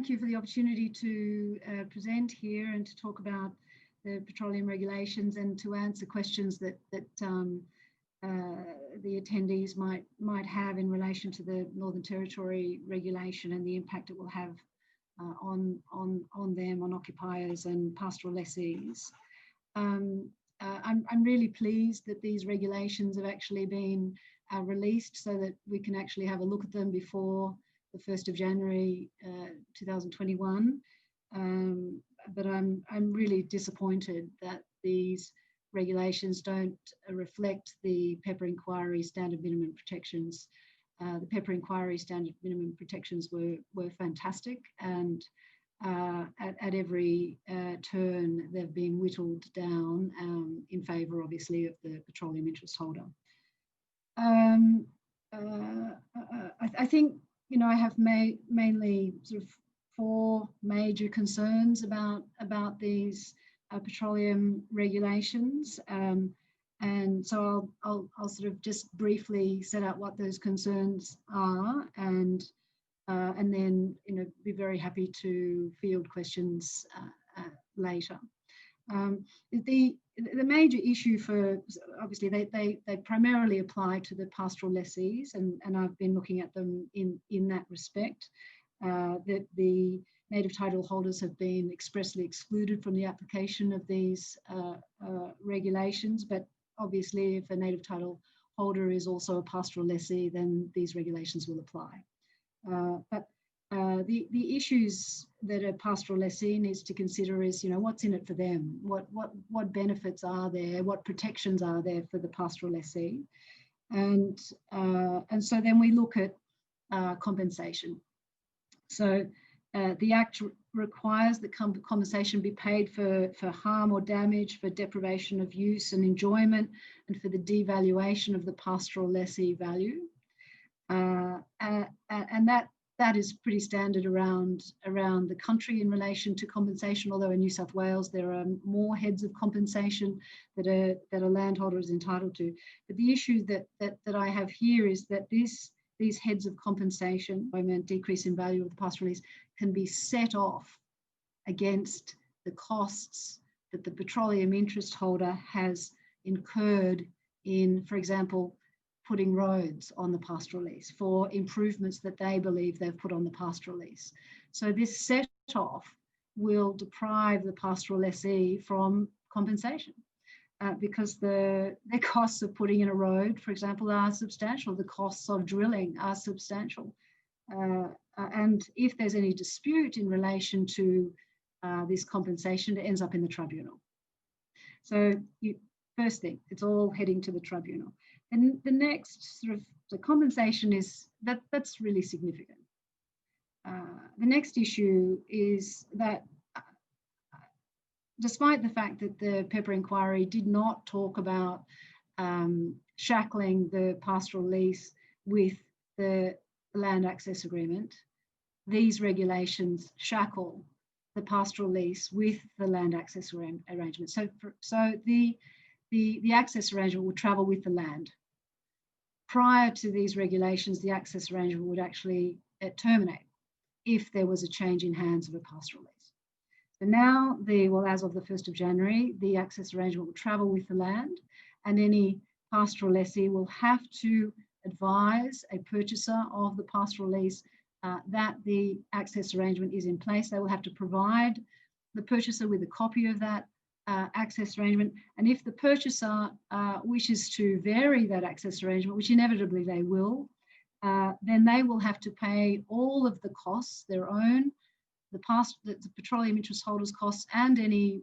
thank you for the opportunity to present here and to talk about the petroleum regulations and to answer questions that the attendees might have in relation to the Northern Territory regulation and the impact it will have on them, on occupiers and pastoral lessees. I'm really pleased that these regulations have actually been released so that we can actually have a look at them before the 1st of January 2021. But I'm really disappointed that these regulations don't reflect the Pepper Inquiry standard minimum protections. The Pepper Inquiry standard minimum protections were fantastic, and at every turn they've been whittled down in favour, obviously, of the petroleum interest holder. I think, you know, I have mainly sort of 4 major concerns about these petroleum regulations, and so I'll sort of just briefly set out what those concerns are, and then, you know, be very happy to field questions later. The major issue for, obviously they primarily apply to the pastoral lessees, and I've been looking at them in that respect, that the native title holders have been expressly excluded from the application of these regulations, but obviously if a native title holder is also a pastoral lessee, then these regulations will apply. But the issues that a pastoral lessee needs to consider is, you know, what's in it for them? What benefits are there? What protections are there for the pastoral lessee? And so then we look at compensation. So the Act requires that compensation be paid for harm or damage, for deprivation of use and enjoyment, and for the devaluation of the pastoral lessee value. And that is pretty standard around the country in relation to compensation, although in New South Wales there are more heads of compensation that a landholder is entitled to. But the issue that I have here is that these heads of compensation, decrease in value of the pastoral lease, can be set off against the costs that the petroleum interest holder has incurred in, for example, putting roads on the pastoral lease, for improvements that they believe they've put on the pastoral lease. So this set-off will deprive the pastoral lessee from compensation because the costs of putting in a road, for example, are substantial. The costs of drilling are substantial. And if there's any dispute in relation to this compensation, it ends up in the tribunal. So first thing, it's all heading to the tribunal. And the next sort of, the compensation is, that's really significant. The next issue is that despite the fact that the Pepper Inquiry did not talk about shackling the pastoral lease with the land access agreement, these regulations shackle the pastoral lease with the land access arrangement. So the access arrangement will travel with the land. Prior to these regulations, the access arrangement would actually terminate if there was a change in hands of a pastoral lease. So now, as of the 1st of January, the access arrangement will travel with the land, and any pastoral lessee will have to advise a purchaser of the pastoral lease that the access arrangement is in place. They will have to provide the purchaser with a copy of that access arrangement, and if the purchaser wishes to vary that access arrangement, which inevitably they will, then they will have to pay all of the costs, their own, the petroleum interest holders' costs, and any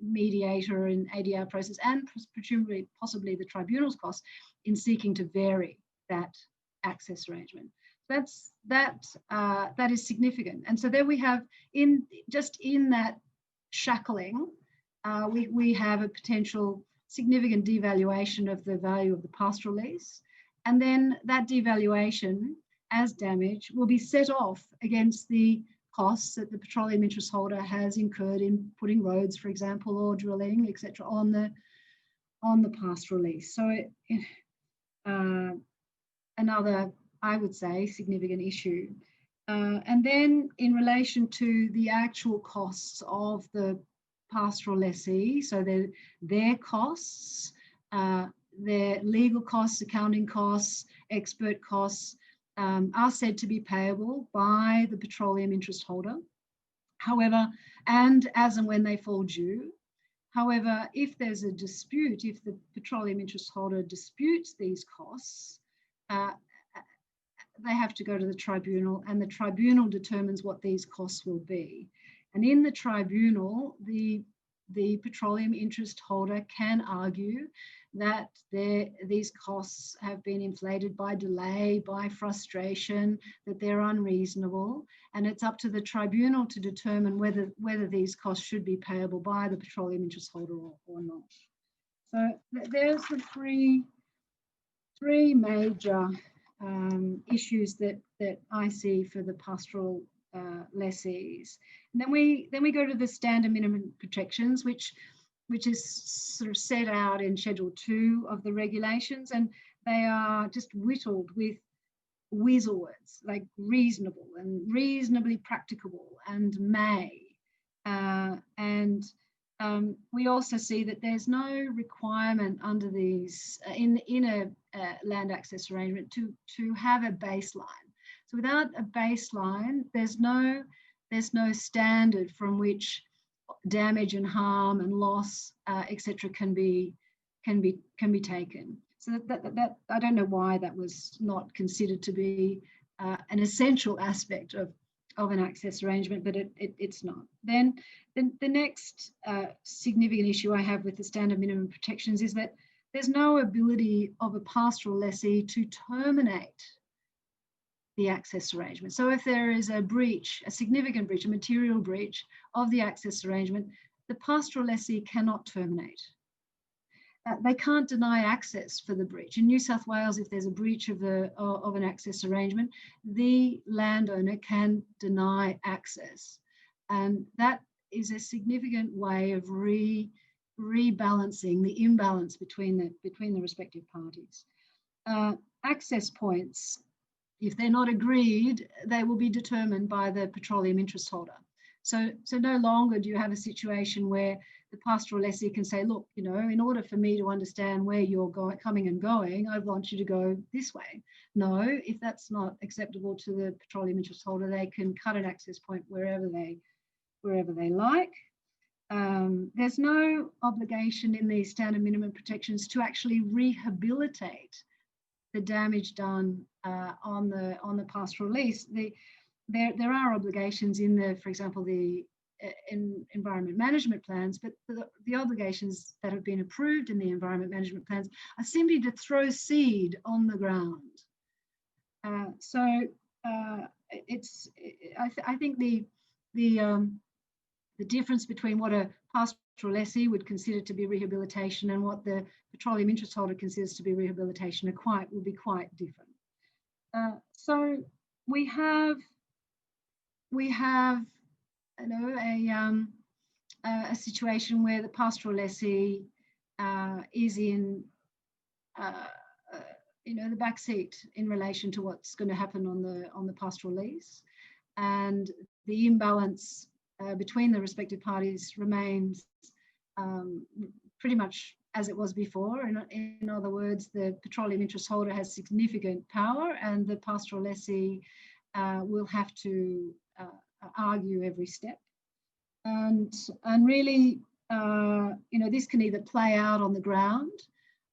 mediator and ADR process, and presumably possibly the tribunal's costs in seeking to vary that access arrangement. That is significant. And so there we have, just in that shackling, we have a potential significant devaluation of the value of the pastoral lease. And then that devaluation as damage will be set off against the costs that the petroleum interest holder has incurred in putting roads, for example, or drilling, etc., on the pastoral lease. So another, I would say, significant issue And then in relation to the actual costs of the pastoral lessee, so their costs, their legal costs, accounting costs, expert costs, are said to be payable by the petroleum interest holder. However, and as and when they fall due. However, if there's a dispute, if the petroleum interest holder disputes these costs, they have to go to the tribunal, and the tribunal determines what these costs will be. And in the tribunal, the petroleum interest holder can argue that these costs have been inflated by delay, by frustration, that they're unreasonable, and it's up to the tribunal to determine whether these costs should be payable by the petroleum interest holder or not. So there's the three major issues that I see for the pastoral lessees. And then we go to the standard minimum protections, which is sort of set out in Schedule 2 of the regulations, and they are just whittled with weasel words like reasonable and reasonably practicable and may. We also see that there's no requirement under these in a land access arrangement to have a baseline. So without a baseline, there's no standard from which damage and harm and loss, etc., can be taken. So that I don't know why that was not considered to be an essential aspect of an access arrangement, but it's not. Then the next significant issue I have with the standard minimum protections is that there's no ability of a pastoral lessee to terminate the access arrangement. So if there is a breach, a significant breach, a material breach of the access arrangement, the pastoral lessee cannot terminate. They can't deny access for the breach. In New South Wales, if there's a breach of an access arrangement, the landowner can deny access. And that is a significant way of rebalancing the imbalance between the respective parties. Access points, if they're not agreed, they will be determined by the petroleum interest holder. So no longer do you have a situation where the pastoral lessee can say, look, you know, in order for me to understand where you're coming and going, I want you to go this way. No, if that's not acceptable to the petroleum interest holder, they can cut an access point wherever they like. There's no obligation in these standard minimum protections to actually rehabilitate the damage done on the pastoral lease. There are obligations in the, for example, the in environment management plans, but the obligations that have been approved in the environment management plans are simply to throw seed on the ground. I think the difference between what a pastoral lessee would consider to be rehabilitation and what the petroleum interest holder considers to be rehabilitation will be quite different. So we have you know, a situation where the pastoral lessee is in you know, the back seat in relation to what's going to happen on the pastoral lease, and the imbalance between the respective parties remains pretty much as it was before. In other words, the petroleum interest holder has significant power, and the pastoral lessee will have to argue every step. And really, you know, this can either play out on the ground,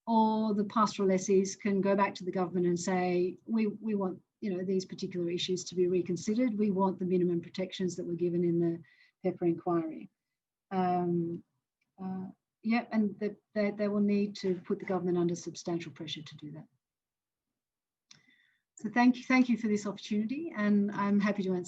or the pastoral lessees can go back to the government and say, we want, you know, these particular issues to be reconsidered. We want the minimum protections that were given in the Pepper inquiry. Yeah, and they will need to put the government under substantial pressure to do that. So thank you for this opportunity, and I'm happy to answer